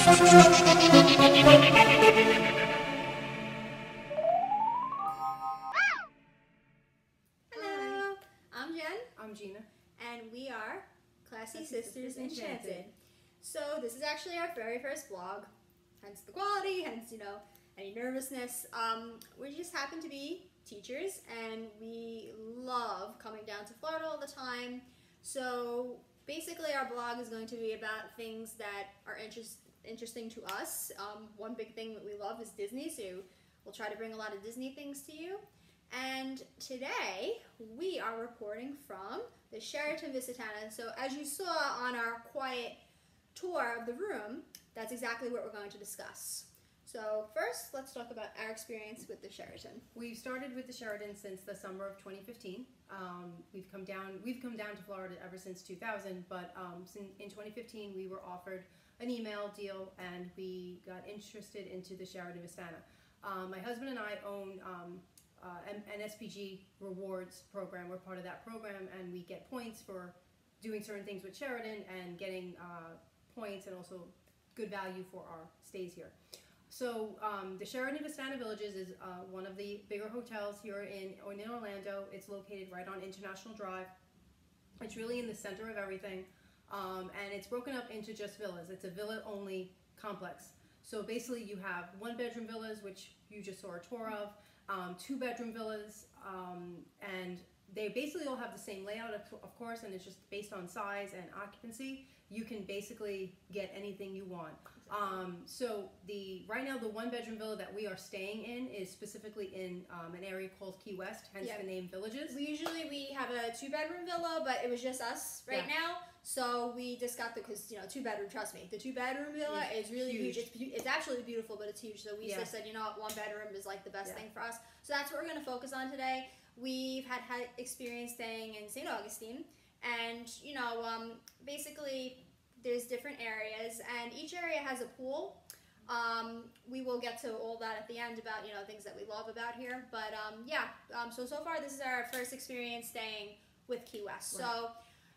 Hello, I'm Jen. I'm Gina. And we are Classy Sisters Enchanted. So this is actually our very first vlog, hence the quality, hence, you know, any nervousness. We just happen to be teachers and we love coming down to Florida all the time. So basically our blog is going to be about things that are interesting to us. One big thing that we love is Disney, so we'll try to bring a lot of Disney things to you. And today we are reporting from the Sheraton Vistana. So as you saw on our quiet tour of the room, that's exactly what we're going to discuss. So first, let's talk about our experience with the Sheraton. We've started with the Sheraton since the summer of 2015. We've come down to Florida ever since 2000, but in 2015 we were offered an email deal and we got interested into the Sheraton Vistana. My husband and I own an SPG rewards program. We're part of that program and we get points for doing certain things with Sheraton and getting points and also good value for our stays here. So the Sheraton Vistana Villages is one of the bigger hotels here in Orlando. It's located right on International Drive. It's really in the center of everything, and it's broken up into just villas. It's a villa-only complex. So basically you have one-bedroom villas, which you just saw a tour of, two-bedroom villas, and they basically all have the same layout, of course, and it's just based on size and occupancy. You can basically get anything you want. So right now the one-bedroom villa that we are staying in is specifically in an area called Key West, hence the name Villages. We have a two-bedroom villa, but it was just us right now. So we just got because, you know, two-bedroom, trust me, the two-bedroom villa is really huge. It's absolutely beautiful, but it's huge. So we just said, you know what, one bedroom is like the best thing for us. So that's what we're going to focus on today. We've had experience staying in St. Augustine, and, you know, basically there's different areas, and each area has a pool. We will get to all that at the end about, you know, things that we love about here. But so far this is our first experience staying with Key West. Right. So,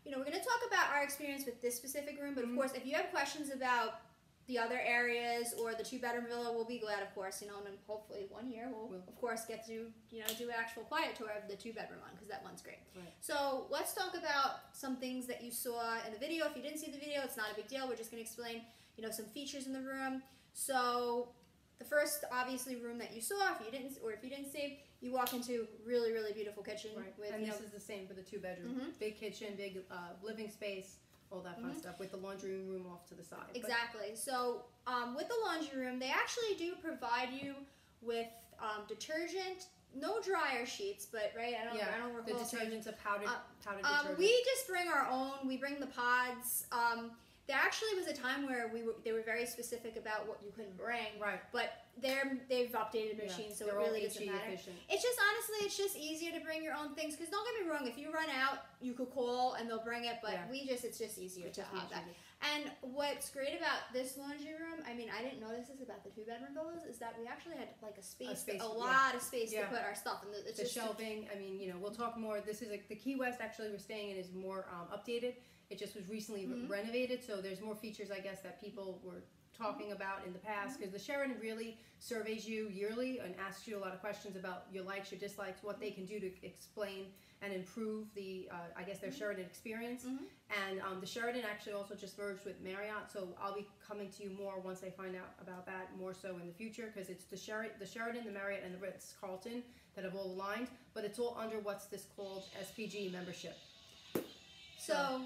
you know, we're going to talk about our experience with this specific room, but of course, if you have questions about the other areas or the two-bedroom villa, we'll be glad, of course, you know, and hopefully one year we'll of course get to, you know, do an actual quiet tour of the two-bedroom one, because that one's great. Right. So let's talk about some things that you saw in the video. If you didn't see the video, it's not a big deal. We're just going to explain, you know, some features in the room. So the first, obviously, room that you saw, if you didn't see, you walk into really, really beautiful kitchen. Right. With, and this is the same for the two-bedroom. Big kitchen, big living space, all that fun stuff, with the laundry room off to the side. Exactly. So with the laundry room, they actually do provide you with detergent, no dryer sheets, but I don't recall. The detergent's a powdered detergent. We just bring our own. We bring the pods. There actually was a time where they were very specific about what you couldn't bring. Right. But they've updated machines, so it really doesn't matter. Efficient. It's just, honestly, it's just easier to bring your own things, because don't get me wrong, if you run out, you could call and they'll bring it, but it's just easier to have that. And what's great about this laundry room, I mean, I didn't notice this about the two-bedroom villas, is that we actually had like a lot of space to put our stuff. And it's the shelving, I mean, you know, we'll talk more. This is the Key West, actually, we're staying in is more updated. It just was recently renovated, so there's more features, I guess, that people were talking about in the past, because the Sheraton really surveys you yearly and asks you a lot of questions about your likes, your dislikes, what they can do to explain and improve the, I guess, their Sheraton experience. And the Sheraton actually also just merged with Marriott, so I'll be coming to you more once I find out about that more so in the future, because it's the Sheraton, the Marriott, and the Ritz-Carlton that have all aligned, but it's all under what's this called SPG membership. So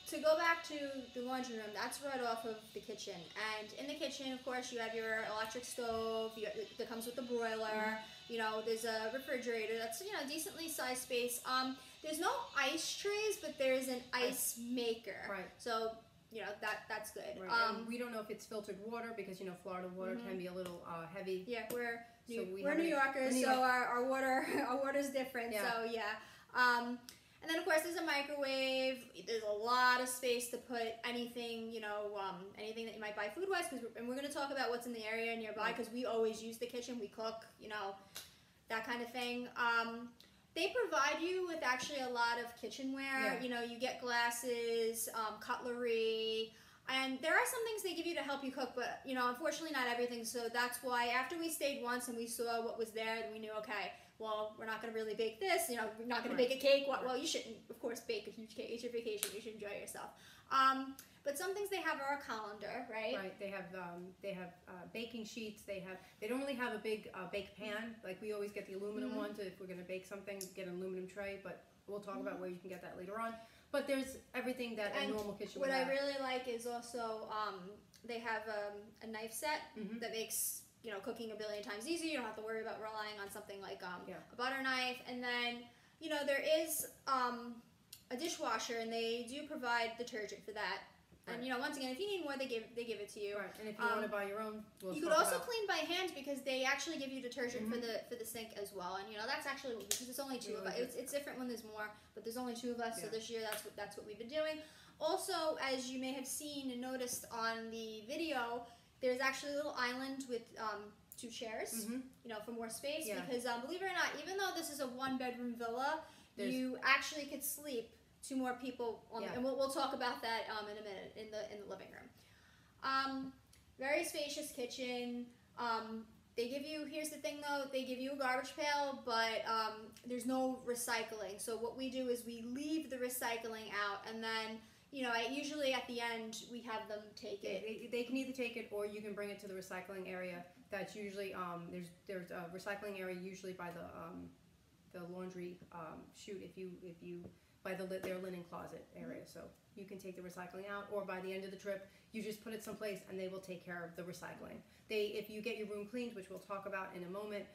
to go back to the laundry room, that's right off of the kitchen. And in the kitchen, of course, you have your electric stove that comes with the broiler. You know, there's a refrigerator that's, you know, decently sized space. There's no ice trays, but there's an ice maker. Right. So, you know, that's good. Right. And we don't know if it's filtered water, because, you know, Florida water can be a little heavy. Yeah, we're New Yorkers, so our water's different. Yeah. So yeah. And then, of course, there's a microwave. There's a lot of space to put anything, you know, anything that you might buy food-wise. And we're going to talk about what's in the area nearby, because we always use the kitchen. We cook, you know, that kind of thing. They provide you with actually a lot of kitchenware. You know, you get glasses, cutlery. And there are are some things they give you to help you cook, but you know, unfortunately not everything. So that's why after we stayed once and we saw what was there, we knew, okay, well, we're not going to really bake this. You know, we're not going to bake a cake. Well, you shouldn't, of course, bake a huge cake. It's your vacation. You should enjoy yourself. But some things they have are a colander, right? Right. They have baking sheets. They don't really have a big bake pan. Like we always get the aluminum ones if we're going to bake something. Get an aluminum tray, but we'll talk about where you can get that later on. But there's everything that a normal kitchen would have. What I really like is also they have a knife set that makes, you know, cooking a billion times easier. You don't have to worry about relying on something like a butter knife. And then, you know, there is a dishwasher, and they do provide detergent for that. And you know, once again, if you need more, they give it to you. Right. And if you want to buy your own, you could also clean by hand, because they actually give you detergent for the sink as well. And you know, that's actually, because it's only two of us. It's different when there's more, but there's only two of us. So this year, that's what we've been doing. Also, as you may have seen and noticed on the video, there's actually a little island with 2 chairs. You know, for more space. Because believe it or not, even though this is a 1-bedroom villa, you actually could sleep 2 more people on and we'll talk about that in a minute in the living room. Very spacious kitchen. They give you, here's the thing though, they give you a garbage pail, but there's no recycling. So what we do is we leave the recycling out, and then, you know, usually at the end we have them take it. They can either take it, or you can bring it to the recycling area. That's usually there's a recycling area usually by the laundry chute if you by their linen closet area. So you can take the recycling out, or by the end of the trip, you just put it someplace and they will take care of the recycling. If you get your room cleaned, which we'll talk about in a moment,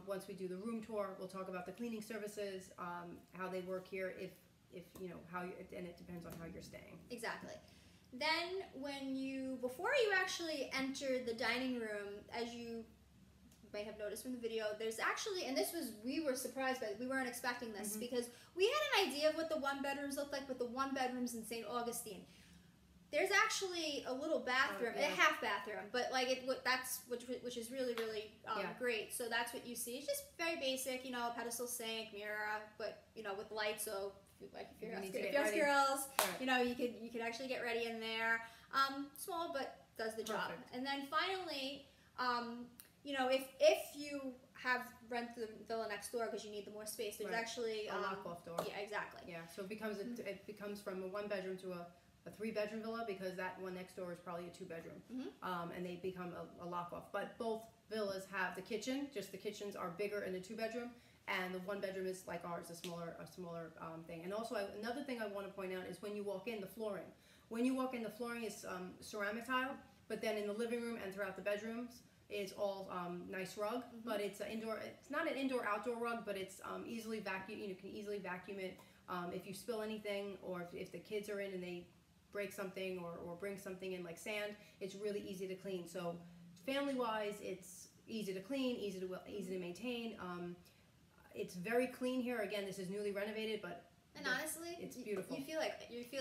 once we do the room tour, we'll talk about the cleaning services, how they work here, if you know, and it depends on how you're staying. Exactly. Then before you actually enter the dining room, as you may have noticed from the video, there's actually, and we were surprised by it, we weren't expecting this, because we had an idea of what the 1-bedrooms look like, but the 1-bedrooms in St. Augustine, there's actually a little bathroom, a half bathroom, but like which is really great. So that's what you see. It's just very basic, you know, pedestal sink, mirror, but you know, with lights. So if you're us girls, you know, you could actually get ready in there. Small, but does the job. And then finally, you know, if you have rent the villa next door because you need the more space, there's actually a lock-off door. Yeah, exactly. Yeah, so it becomes from a 1-bedroom to a 3-bedroom villa, because that one next door is probably a 2-bedroom, and they become a lock-off. But both villas have the kitchen. Just the kitchens are bigger in the 2-bedroom, and the 1-bedroom is like ours, a smaller thing. And also, another thing I want to point out is when you walk in, the flooring. When you walk in, the flooring is ceramic tile, but then in the living room and throughout the bedrooms, it's all nice rug, but it's an indoor. It's not an indoor-outdoor rug, but it's easily vacuum. You can easily vacuum it if you spill anything, or if the kids are in and they break something or bring something in like sand. It's really easy to clean. So family-wise, it's easy to clean, easy to maintain. It's very clean here. Again, this is newly renovated, but honestly, it's beautiful. You feel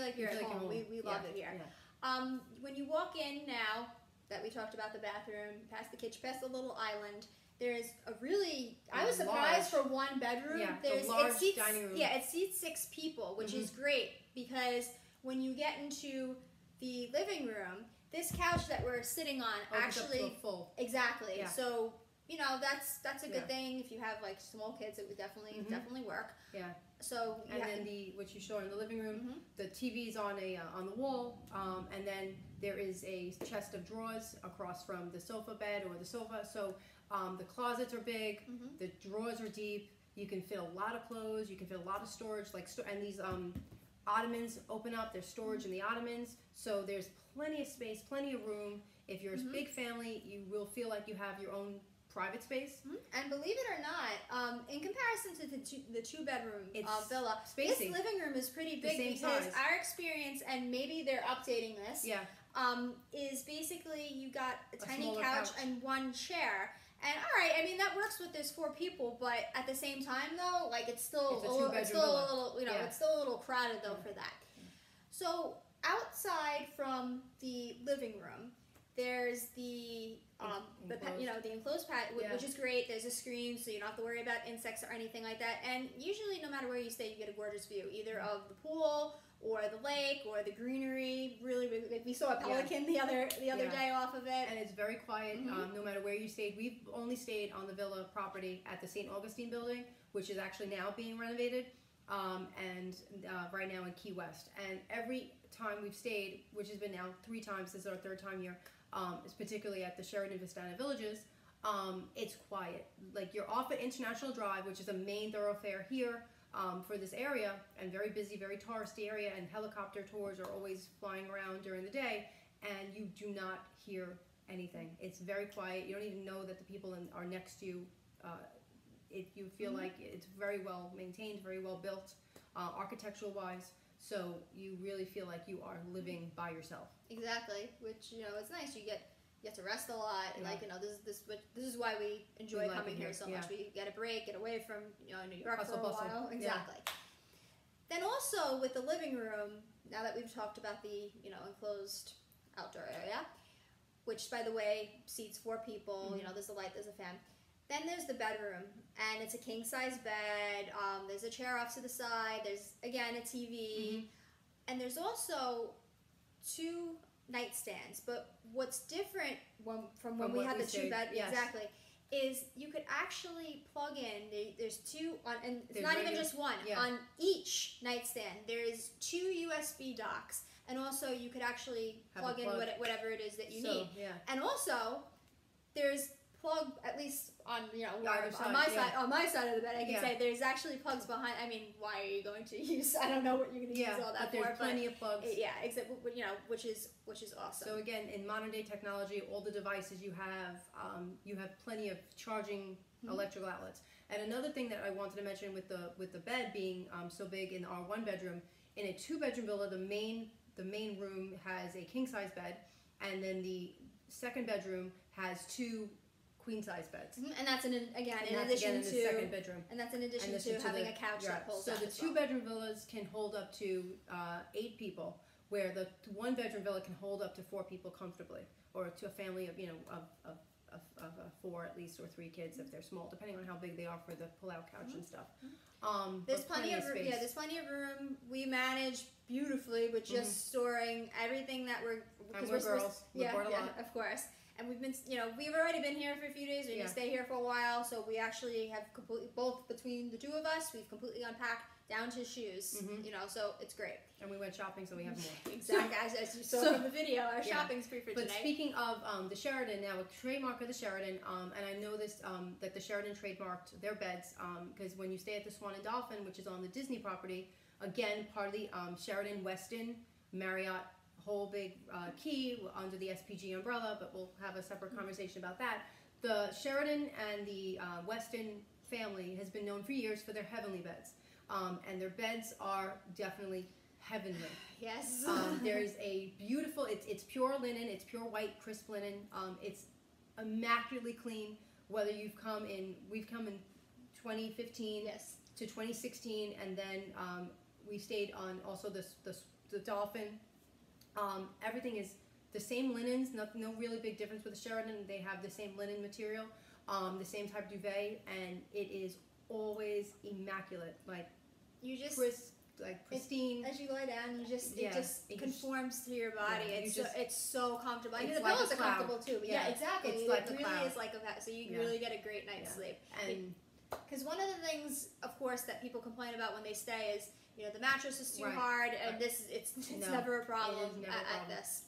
like you're at home. We love it here. Yeah. When you walk in now, that we talked about the bathroom, past the kitchen, past the little island, there's a really, I was surprised for 1 bedroom. Yeah, there's a large dining room. Yeah, it seats 6 people, which is great, because when you get into the living room, this couch that we're sitting on actually full. Exactly. Yeah. So, you know, that's a good thing. If you have like small kids, it would definitely work. Yeah. So and then what you show in the living room, the TV's on the wall, and then there is a chest of drawers across from the sofa bed or the sofa. So the closets are big, the drawers are deep. You can fit a lot of clothes. You can fit a lot of storage, and these ottomans open up. There's storage in the ottomans, so there's plenty of space, plenty of room. If you're a big family, you will feel like you have your own private space. And believe it or not, in comparison to the 2-bedroom villa, spacey. This living room is pretty big, because our experience, and maybe they're updating this, is basically you got a tiny couch and 1 chair. And all right, I mean that works with this 4 people, but at the same time though, like it's still a little, you know, it's still a little crowded though for that. So outside from the living room, there's the enclosed patio, which is great. There's a screen, so you don't have to worry about insects or anything like that. And usually, no matter where you stay, you get a gorgeous view, either of the pool or the lake or the greenery. Really, like we saw a pelican the other day off of it. And it's very quiet, no matter where you stayed. We've only stayed on the villa property at the St. Augustine building, which is actually now being renovated, and right now in Key West. And every time we've stayed, which has been now 3 times, this is our 3rd time here, is particularly at the Sheraton Vistana Villages, it's quiet. Like, you're off at International Drive, which is a main thoroughfare here for this area, and very busy, very touristy area, and helicopter tours are always flying around during the day, and you do not hear anything. It's very quiet. You don't even know that the people are next to you. You feel like it's very well maintained, very well built, architectural wise. So you really feel like you are living by yourself. Exactly, which it's nice. You get to rest a lot. Yeah. Like this is why we enjoy coming here so much. We get a break, get away from New York Hustle, for a while. Exactly. Yeah. Then also with the living room, now that we've talked about the enclosed outdoor area, which by the way seats 4 people. There's a light, there's a fan. Then there's the bedroom, and it's a king-size bed. There's a chair off to the side. There's, again, a TV. And there's also 2 nightstands. But what's different from when we had the 2 bed, exactly, is you could actually plug in, there's 2, and it's not even just 1. Yeah. On each nightstand, there's 2 USB docks. And also, you could actually plug in whatever it is that you need. Yeah. And also, there's plug, at least on on my side of the bed, I can say there's actually plugs behind. I mean, why are you going to use? I don't know what you're going to use all that but there's plenty of plugs. Except which is awesome. So again, in modern day technology, all the devices you have plenty of charging electrical outlets. And another thing that I wanted to mention with the bed being so big in our 1 bedroom, in a 2-bedroom villa, the main room has a king size bed, and then the 2nd bedroom has 2 queen size beds, and that's in addition to the 2nd bedroom, and that's in addition to having a couch that holds. So the 2-bedroom villas can hold up to 8 people, where the 1-bedroom villa can hold up to 4 people comfortably, or to a family of of 4 at least, or 3 kids if they're small, depending on how big they are for the pull-out couch and stuff. There's plenty of room. Yeah, there's plenty of room. We manage beautifully with just storing everything that we're girls. We're bored a lot. Of course. And we've been, we've already been here for a few days. We're going to stay here for a while. So we actually have both between the 2 of us, we've completely unpacked down to shoes. So it's great. And we went shopping, so we have more. Exactly, as you saw from the video, our shopping spree for tonight. But speaking of the Sheraton, now a trademark of the Sheraton, and I know this that the Sheraton trademarked their beds, because when you stay at the Swan and Dolphin, which is on the Disney property, again part of the Sheraton Westin Marriott whole big key under the SPG umbrella, but we'll have a separate conversation about that. The Sheraton and the Westin family has been known for years for their heavenly beds, and their beds are definitely heavenly. Yes. There is a beautiful, it's pure linen, it's pure white, crisp linen. It's immaculately clean. Whether we've come in 2015 to 2016, and then we stayed on also the Dolphin. Everything is the same linens, no really big difference with the Sheraton. They have the same linen material, the same type duvet, and it is always immaculate, like pristine. As you lie down, it just conforms to your body. It's so comfortable. I mean, the pillows are comfortable too. But exactly. It's like it really is like a so you really get a great night's sleep. And because one of the things, of course, that people complain about when they stay is the mattress is too hard, and it's never a problem at this.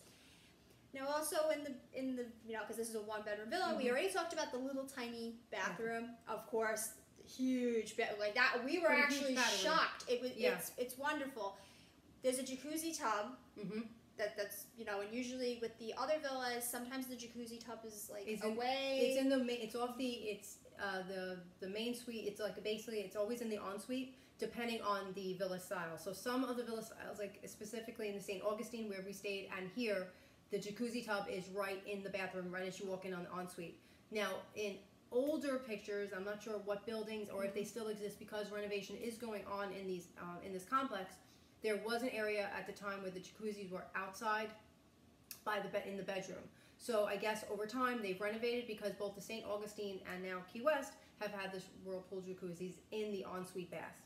Now, also in the because this is a 1-bedroom villa, we already talked about the little tiny bathroom. Of course, huge like that. We were actually shocked. It's wonderful. There's a jacuzzi tub. That's and usually with the other villas, sometimes the jacuzzi tub is away. It's off the main suite. It's like basically it's always in the ensuite, depending on the villa style. So some of the villa styles, like specifically in the St. Augustine where we stayed, and here, the jacuzzi tub is right in the bathroom, right as you walk in on the ensuite. Now, in older pictures, I'm not sure what buildings or if they still exist because renovation is going on in this complex. There was an area at the time where the jacuzzis were outside in the bedroom. So I guess over time they've renovated, because both the St. Augustine and now Key West have had this whirlpool jacuzzis in the ensuite bath.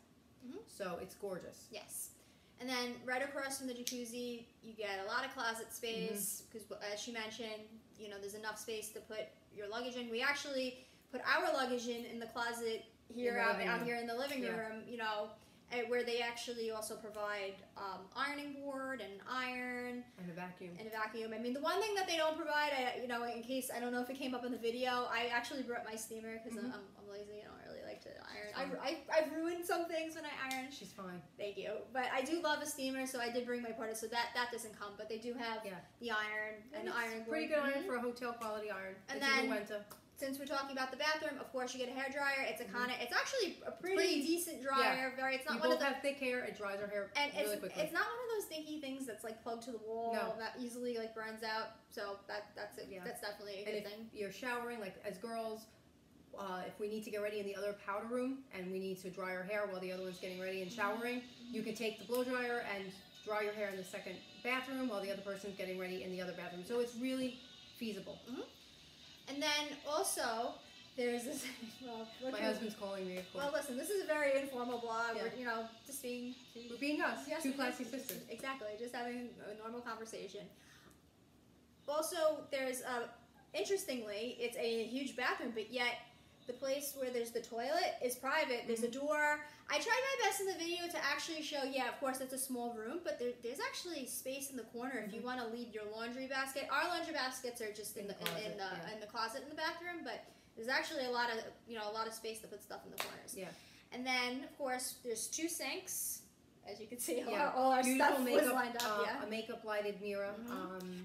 So it's gorgeous. Yes. And then right across from the jacuzzi, you get a lot of closet space because, as she mentioned, you know, there's enough space to put your luggage in. We actually put our luggage in the closet here out here in the living room, you know, where they actually also provide ironing board and iron and a vacuum. I mean, the one thing that they don't provide, you know, in case I don't know if it came up in the video, I actually brought my steamer because I'm lazy. I don't really like to iron. I've ruined some things when I iron. She's fine. Thank you. But I do love a steamer, so I did bring my partner. So that doesn't come, but they do have the iron and the iron board. Pretty good iron for a hotel quality iron. And then, since we're talking about the bathroom, of course you get a hair dryer. It's it's actually a pretty decent dryer. It's not one of the have thick hair. It dries our hair really quickly. It's not one of those stinky things that's like plugged to the wall that easily like burns out. So that's it. Yeah. That's definitely a good thing. You're showering, like as girls, if we need to get ready in the other powder room and we need to dry our hair while the other one's getting ready and showering, you can take the blow dryer and dry your hair in the second bathroom while the other person's getting ready in the other bathroom. So it's really feasible. And then also, there's this. My husband's calling me. Of course. Well, listen, this is a very informal blog. Yeah. We're, you know, just being. We're being us. Yes, two classy sisters. Exactly, just having a normal conversation. Also, there's interestingly, it's a huge bathroom, but yet the place where there's the toilet is private. There's a door. I tried my best in the video to actually show, of course, it's a small room, but there's actually space in the corner if you want to leave your laundry basket. Our laundry baskets are just in the closet in the bathroom, but there's actually a lot of space to put stuff in the corners. Yeah. And then, of course, there's 2 sinks. As you can see, all our stuff was lined up. A makeup lighted mirror.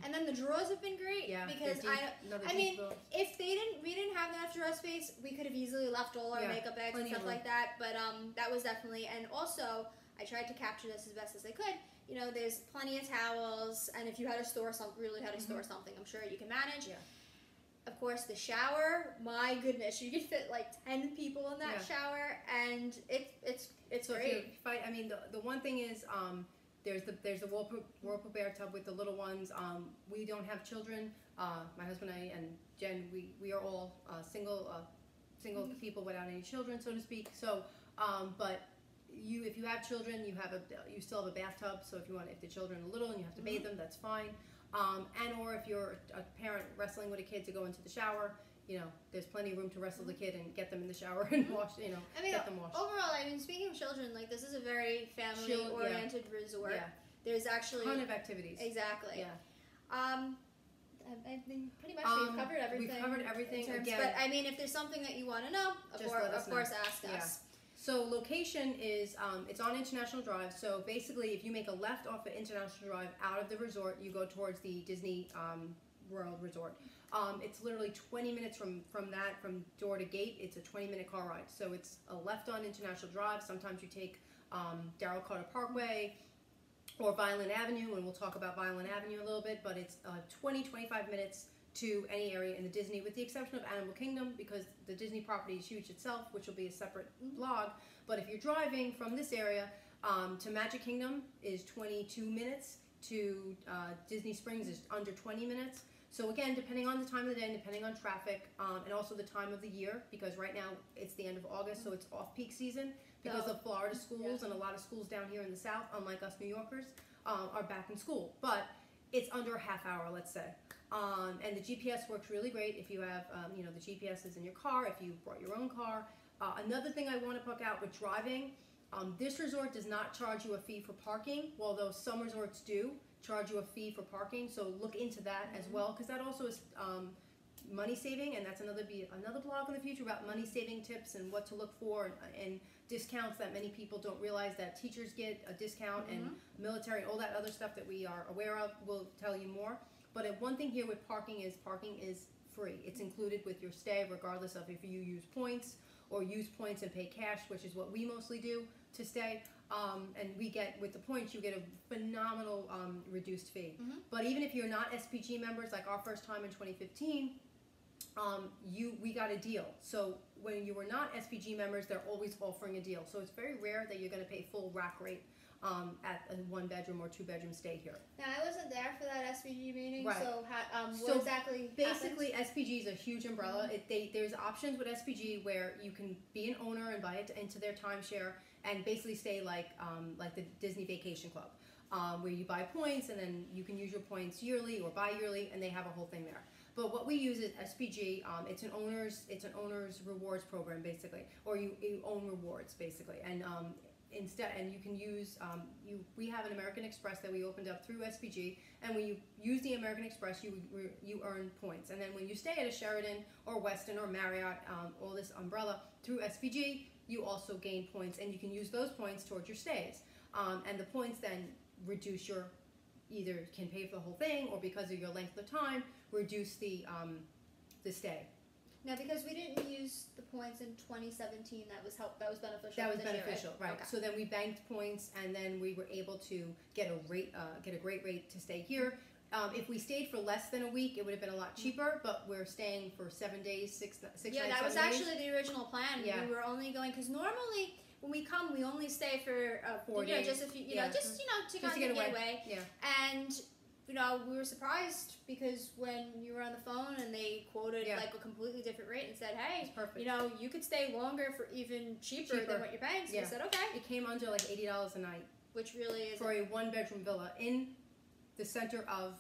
And then the drawers have been great because I mean, if we didn't have enough drawer space, we could have easily left all our makeup bags and stuff like that. But that was definitely, and also I tried to capture this as best as I could. You know, there's plenty of towels, and if you had to store something, I'm sure you can manage. Yeah. Of course, the shower. My goodness, you could fit like 10 people in that shower, and it's so great. I mean, the one thing is, there's the whirlpool bear tub with the little ones. We don't have children. My husband and I and Jen, we are all single people without any children, so to speak. So, but if you have children, you still have a bathtub. So if the children are little and you have to bathe them, that's fine. Or if you're a parent wrestling with a kid to go into the shower, you know, there's plenty of room to wrestle the kid and get them in the shower and wash, you know, get them washed. Overall, I mean, speaking of children, like, this is a very family-oriented resort. Yeah. There's actually a ton of activities. Exactly. Yeah. I think pretty much we've covered everything. We've covered everything again. But I mean, if there's something that you want to know, of course, ask us. So location is, it's on International Drive. So basically, if you make a left off of International Drive out of the resort, you go towards the Disney World Resort. It's literally 20 minutes from door to gate. It's a 20-minute car ride. So it's a left on International Drive. Sometimes you take Darrell Carter Parkway or Violin Avenue, and we'll talk about Violin Avenue a little bit. But it's 20-25 minutes to any area in the Disney, with the exception of Animal Kingdom, because the Disney property is huge itself, which will be a separate vlog. But if you're driving from this area to Magic Kingdom is 22 minutes, to Disney Springs is under 20 minutes. So again, depending on the time of the day, and depending on traffic, and also the time of the year, because right now it's the end of August, so it's off-peak season, because of Florida schools and a lot of schools down here in the South, unlike us New Yorkers, are back in school. But it's under a half hour, let's say. And the GPS works really great if you have, you know, the GPS is in your car, if you brought your own car. Another thing I want to point out with driving, this resort does not charge you a fee for parking, although some resorts do charge you a fee for parking. So look into that as well, because that also is money saving, and that's another blog in the future about money saving tips and what to look for, and discounts that many people don't realize that teachers get a discount, and military, all that other stuff that we are aware of. We'll tell you more. But one thing here with parking is free. It's included with your stay, regardless of if you use points or use points and pay cash, which is what we mostly do to stay. And we get, with the points, you get a phenomenal reduced fee. But even if you're not SPG members, like our first time in 2015, we got a deal. So when you were not SPG members, they're always offering a deal. So it's very rare that you're going to pay full rack rate. at a 1-bedroom or 2-bedroom stay here. Now, I wasn't there for that SPG meeting, Right. so what So exactly basically, happens? SPG is a huge umbrella. There's options with SPG where you can be an owner and buy it into their timeshare and basically stay like the Disney Vacation Club, where you buy points and then you can use your points yearly or bi-yearly, and they have a whole thing there. But what we use is SPG. It's an owner's rewards program basically, or you own rewards basically, and you can use we have an American Express that we opened up through SPG, and when you use the American Express, you earn points, and then when you stay at a Sheraton or Westin or Marriott, all this umbrella through SPG, you also gain points, and you can use those points towards your stays, and the points then reduce your, either can pay for the whole thing, or because of your length of time, reduce the stay. Now, because we didn't use the points in 2017, that was beneficial. That was this year, beneficial, right? Okay. So then we banked points, and then we were able to get a great rate to stay here. If we stayed for less than a week, it would have been a lot cheaper. But we're staying for 7 days, six nights. Yeah, that was 7 days. actually the original plan. Yeah. We were only going because normally when we come, we only stay for 4 days. just a few, to Just to get get away. Yeah. And we were surprised because when you were on the phone and they quoted like a completely different rate and said, hey, perfect. You could stay longer for even cheaper than what you're paying. So we said, okay. It came under like $80 a night, which really is for a 1-bedroom villa in the center of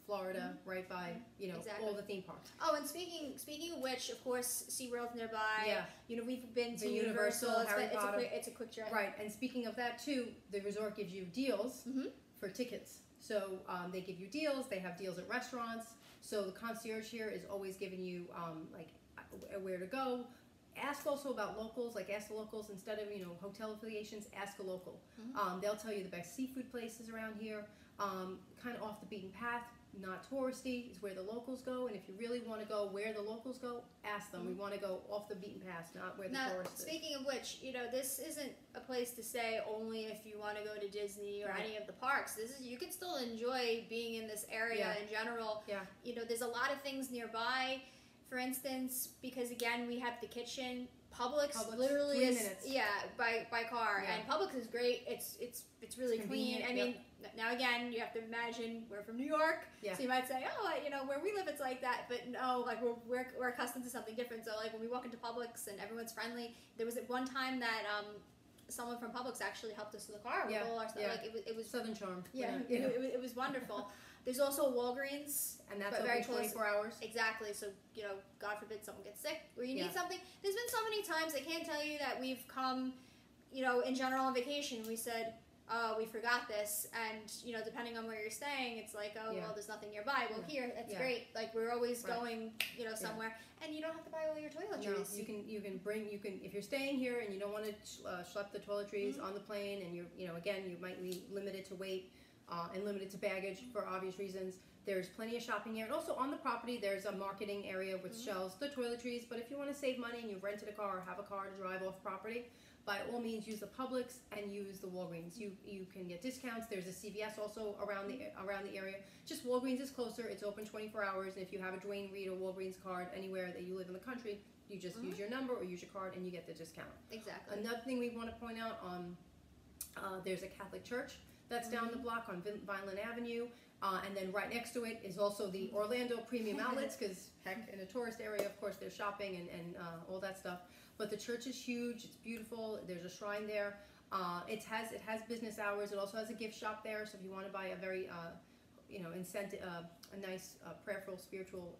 Florida, right by exactly. all the theme parks. Oh, and speaking of which, of course, SeaWorld's nearby. Yeah. We've been to The Universal. Harry Potter. It's a quick trip. Right, and speaking of that too, the resort gives you deals for tickets. So they give you deals. They have deals at restaurants. So the concierge here is always giving you where to go. Ask also about locals. Ask the locals instead of hotel affiliations. Ask a local. They'll tell you the best seafood places around here. Kind of off the beaten path, not touristy, is where the locals go. And if you really want to go where the locals go, ask them. We want to go off the beaten path, not where the tourists. Speaking of which, this isn't a place to stay only if you want to go to Disney or any of the parks. You can still enjoy being in this area in general. Yeah. There's a lot of things nearby. For instance, because again we have the kitchen. Publix literally 3 is minutes. By car, and Publix is great. It's really clean. I mean, now again, you have to imagine we're from New York, so you might say, oh, where we live it's like that, but no, we're accustomed to something different. So when we walk into Publix and everyone's friendly, there was one time that someone from Publix actually helped us with the car with all our stuff. It was Southern charm. Yeah, it was wonderful. There's also Walgreens, and that's very open 24 hours. Exactly. So God forbid someone gets sick or you need something. There's been so many times I can't tell you that we've come, in general on vacation. We said, oh, we forgot this, and depending on where you're staying, it's like, oh, well, there's nothing nearby. Well, here that's great. We're always going, somewhere, and you don't have to buy all your toiletries. No, you can bring if you're staying here and you don't want to schlep the toiletries on the plane, and you might be limited to weight. And limited to baggage for obvious reasons. There's plenty of shopping here. And also on the property, there's a marketing area with shelves, the toiletries. But if you want to save money and you've rented a car or have a car to drive off property, by all means use the Publix and use the Walgreens. You can get discounts. There's a CVS also around the area. Just Walgreens is closer. It's open 24 hours. And if you have a Dwayne Reed or Walgreens card anywhere that you live in the country, you just use your number or use your card and you get the discount. Exactly. Another thing we want to point out, there's a Catholic church that's down the block on Vineland Avenue, and then right next to it is also the Orlando Premium Outlets, because heck, in a tourist area, of course, there's shopping and all that stuff. But the church is huge. It's beautiful. There's a shrine there. It has business hours. It also has a gift shop there. So if you want to buy a very incentive, a nice prayerful, spiritual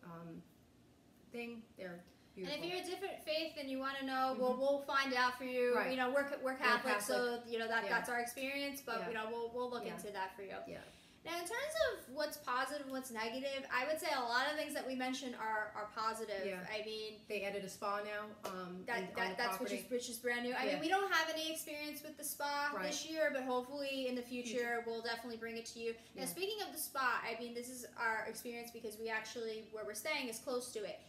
thing, they're beautiful. And if you're a different faith and you want to know, we'll find out for you. Right. We're Catholic, so that's our experience. But we'll look into that for you. Yeah. Now, in terms of what's positive and what's negative, I would say a lot of things that we mentioned are positive. Yeah. I mean, they added a spa now. That's which is brand new. I mean, we don't have any experience with the spa this year, but hopefully in the future we'll definitely bring it to you. Now, speaking of the spa, I mean, this is our experience because we actually where we're staying is close to it.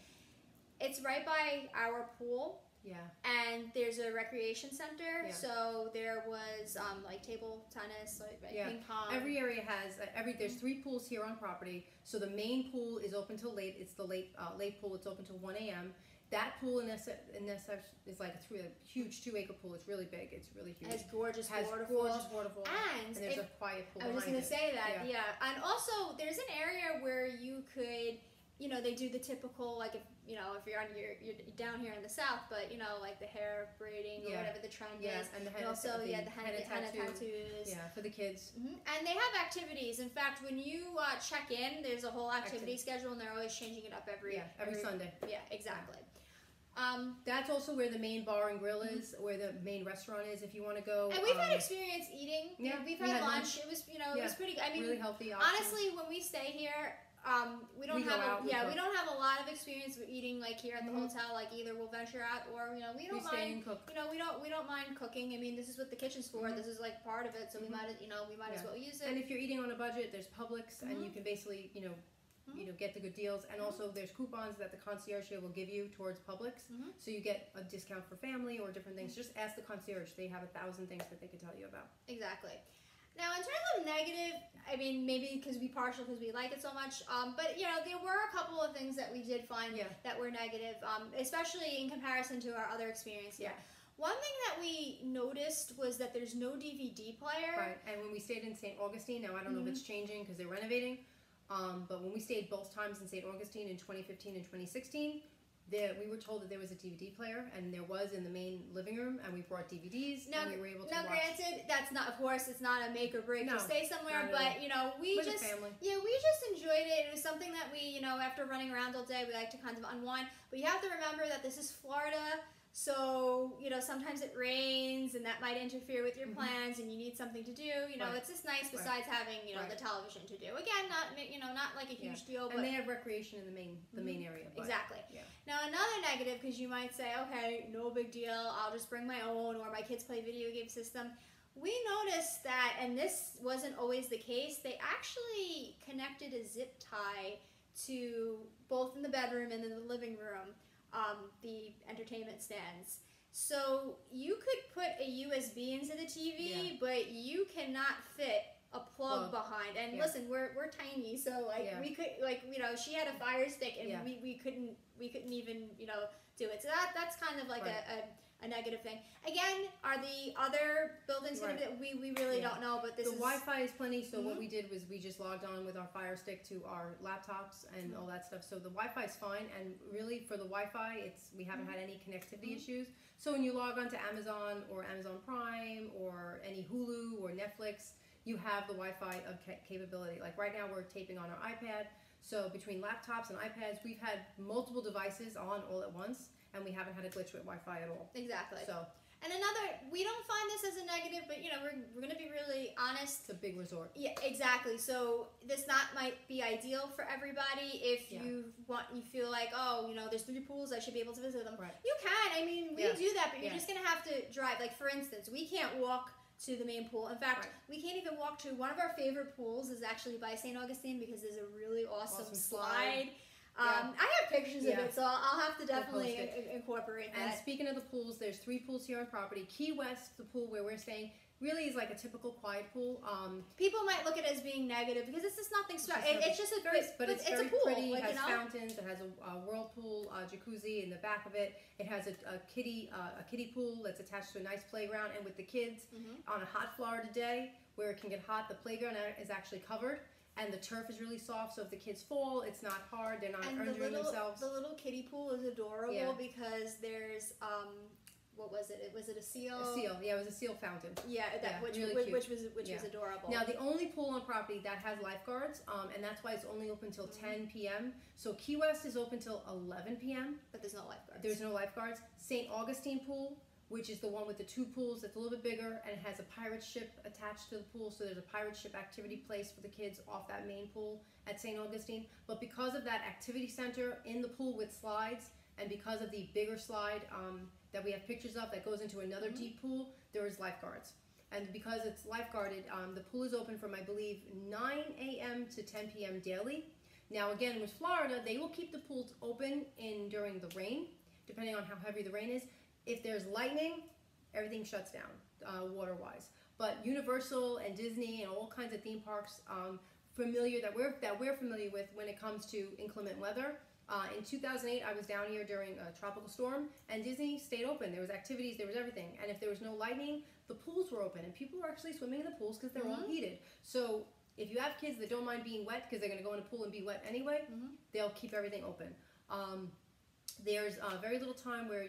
It's right by our pool. Yeah. And there's a recreation center, Yeah. so there was table tennis, ping pong. Every area has there's 3 pools here on property. So the main pool is open till late. It's the late pool. It's open till 1 a.m. That pool in this is like a huge 2-acre pool. It's really big. It's really huge. Has gorgeous waterfall. And there's a quiet pool. I was just going to say that, yeah. And also, there's an area where you could, you know, they do the typical, like, if you're you're down here in the South, but, you know, like the hair braiding or whatever the trend is. And the henna, the henna tattoos. Yeah, for the kids. And they have activities. In fact, when you check in, there's a whole activity schedule, and they're always changing it up every Sunday. Yeah, exactly. That's also where the main bar and grill is, where the main restaurant is if you want to go. And we've had experience eating. Yeah, we've had lunch. It was, it was pretty good. I mean, really healthy options. Honestly, when we stay here, we don't have a lot of experience with eating like here at the hotel. Like either we'll venture out or we don't mind. We don't mind cooking. I mean, this is what the kitchen's for. This is like part of it, so we might as well use it. And if you're eating on a budget, there's Publix, and you can basically get the good deals, and also there's coupons that the concierge here will give you towards Publix, so you get a discount for family or different things. Just ask the concierge; they have 1,000 things that they can tell you about. Exactly. Now, in terms of negative, I mean, maybe because we like it so much, but there were a couple of things that we did find that were negative, especially in comparison to our other experience here. One thing that we noticed was that there's no DVD player. Right, and when we stayed in St. Augustine, now I don't know if it's changing because they're renovating, but when we stayed both times in St. Augustine in 2015 and 2016, we were told that there was a DVD player, and there was in the main living room, and we brought DVDs, and we were able to watch. Now, granted, that's not, of course, it's not a make or break to stay somewhere, but, we just enjoyed it. It was something that we, after running around all day, we like to kind of unwind, but you have to remember that this is Florida. So, sometimes it rains, and that might interfere with your plans, and you need something to do. It's just nice besides having, the television to do. Again, not like a huge deal. And they have recreation in the main area. Exactly. Yeah. Now, another negative, because you might say, okay, no big deal, I'll just bring my own, or my kids play video game system. We noticed that, and this wasn't always the case, they actually connected a zip tie to both in the bedroom and in the living room. The entertainment stands. So you could put a USB into the TV, but you cannot fit a plug behind. And listen, we're tiny, so we could she had a Fire Stick, and we couldn't even do it. So that's kind of like a negative thing. Again, are the other buildings going to be? We really don't know, but the Wi-Fi is plenty. So what we did was we just logged on with our Fire Stick to our laptops and all that stuff. So the Wi-Fi is fine, and really for the Wi-Fi, we haven't had any connectivity issues. So when you log on to Amazon or Amazon Prime or any Hulu or Netflix, you have the Wi-Fi capability. Like right now, we're taping on our iPad. So between laptops and iPads, we've had multiple devices on all at once, and we haven't had a glitch with Wi-Fi at all. Exactly. And we don't find this as a negative, but we're going to be really honest. It's a big resort. Yeah, exactly. So this might be ideal for everybody if you feel like, there's 3 pools, I should be able to visit them. Right. You can. I mean, we do that, but you're just going to have to drive. Like for instance, we can't walk to the main pool. In fact, we can't even walk to one of our favorite pools is actually by St. Augustine because there's a really awesome slide. I have pictures of it, so I'll have to definitely incorporate that. And speaking of the pools, there's 3 pools here on property. Key West, the pool where we're staying, really is like a typical quiet pool. People might look at it as being negative because it's just nothing special. It's just it's very a pool. Pretty. It has fountains. It has a whirlpool, jacuzzi in the back of it. It has a kiddie pool that's attached to a nice playground. And with the kids on a hot Florida day where it can get hot, the playground is actually covered. And the turf is really soft, so if the kids fall, it's not hard. They're not injuring themselves. The little kiddie pool is adorable because there's what was it? Was it a seal? A seal, it was a seal fountain. Which was adorable. Now the only pool on property that has lifeguards, and that's why it's only open till 10 p.m. So Key West is open till 11 p.m. But there's no lifeguards. There's no lifeguards. St. Augustine pool, which is the one with the 2 pools that's a little bit bigger, and it has a pirate ship attached to the pool, so there's a pirate ship activity place for the kids off that main pool at St. Augustine. But because of that activity center in the pool with slides, and because of the bigger slide that we have pictures of that goes into another deep pool, there is lifeguards. And because it's lifeguarded, the pool is open from, I believe, 9 a.m. to 10 p.m. daily. Now again, with Florida, they will keep the pools open during the rain, depending on how heavy the rain is. If there's lightning, everything shuts down water-wise. But Universal and Disney and all kinds of theme parks, we're familiar with when it comes to inclement weather. In 2008, I was down here during a tropical storm, and Disney stayed open. There was activities, there was everything, and if there was no lightning, the pools were open, and people were actually swimming in the pools because they're all heated. So if you have kids that don't mind being wet because they're going to go in a pool and be wet anyway, they'll keep everything open. There's very little time where,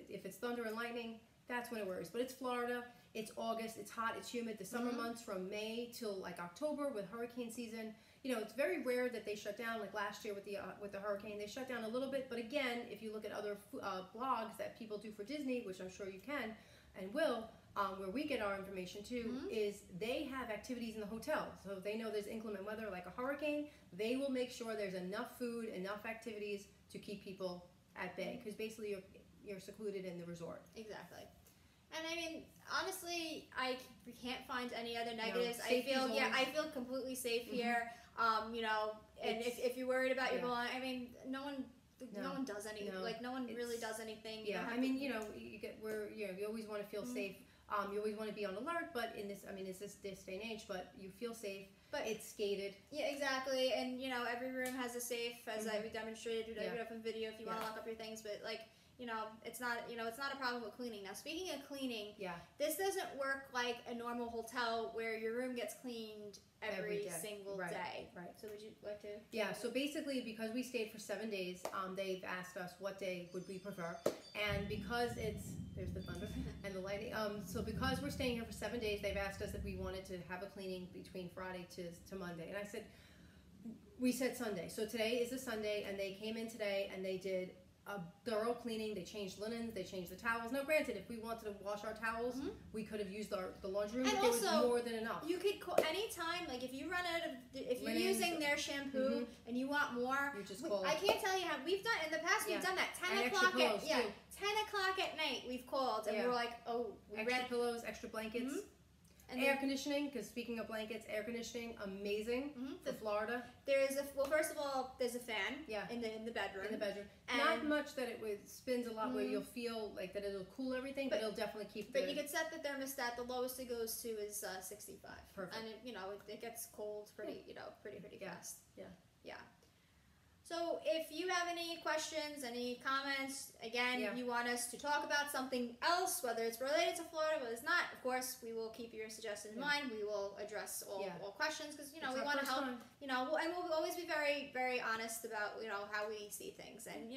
if it's thunder and lightning, that's when it worries. But it's Florida, it's August, it's hot, it's humid. The summer months from May till like October with hurricane season, it's very rare that they shut down. Like last year with the hurricane, they shut down a little bit. But again, if you look at other blogs that people do for Disney, which I'm sure you can and will, where we get our information too, is they have activities in the hotel. So if they know there's inclement weather like a hurricane, they will make sure there's enough food, enough activities to keep people at bay. Because basically you're secluded in the resort. Exactly. And I mean, honestly, I can't find any other negatives. No, I feel completely safe here. And if you're worried about your belongings, I mean, no one does anything. Like no one really does anything. Yeah, I mean, you always want to feel safe. You always want to be on alert, but it's this day and age, but you feel safe. But it's skated. Yeah, exactly. And every room has a safe, as we demonstrated. We did it up in video if you want to lock up your things, but like. It's not a problem with cleaning. Now, speaking of cleaning, this doesn't work like a normal hotel where your room gets cleaned every single day. Right. So would you like to? Yeah. So basically, because we stayed for 7 days, they've asked us what day would we prefer, and because there's the thunder and the lighting. So because we're staying here for 7 days, they've asked us if we wanted to have a cleaning between Friday to Monday, and I said, we said Sunday. So today is a Sunday, and they came in today and they did a thorough cleaning. They changed linens, they changed the towels. Now granted, if we wanted to wash our towels, we could have used the laundry room, and but also, there was more than enough. You could call anytime, like if you run out of, if you're using their shampoo and you want more, you just call. I can't tell you how we've done in the past. We've done that 10 o'clock at 10 o'clock at night. We've called and we were like, extra pillows, extra blankets. And air conditioning, because speaking of blankets, air conditioning, amazing for Florida. First of all, there's a fan in the bedroom. In the bedroom. And not much that it spins a lot where you'll feel like that it'll cool everything, but it'll definitely keep But you could set the thermostat, the lowest it goes to is 65. Perfect. And it gets cold pretty fast. Yeah. Yeah. So if you have any questions, any comments, again, you want us to talk about something else, whether it's related to Florida, whether it's not, of course, we will keep your suggestions in mind. We will address all questions because, we want to help, and we'll always be very, very honest about, how we see things. And,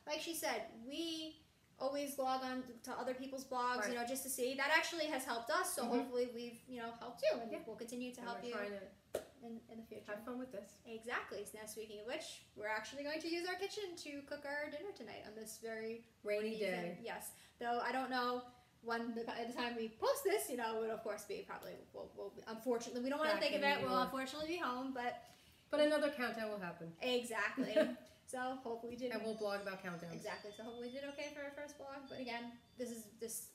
like she said, we always log on to other people's blogs, just to see. That actually has helped us, so hopefully we've, helped you, and we'll continue to help you. In the future. Have fun with this. Exactly. So now, speaking of which, we're actually going to use our kitchen to cook our dinner tonight on this very rainy day. Yes. Though I don't know when at the time we post this, it would of course be probably. We'll unfortunately, we don't want to think of it. We'll unfortunately be home, but another countdown will happen. Exactly. So hopefully we did. And we'll blog about countdowns. Exactly. So hopefully we did okay for our first blog. But again, this is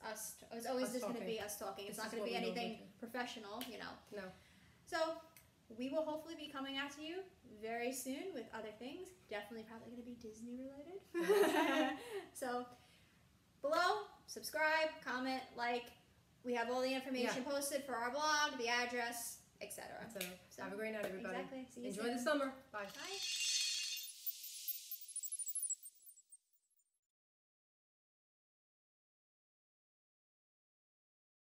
us. It's always just going to be us talking. It's not going to be anything professional. No. So. We will hopefully be coming out to you very soon with other things. Definitely probably going to be Disney related. So below, subscribe, comment, like. We have all the information posted for our blog, the address, etc. So have a great night, everybody. Exactly. See you Enjoy soon. the summer. Bye. Bye.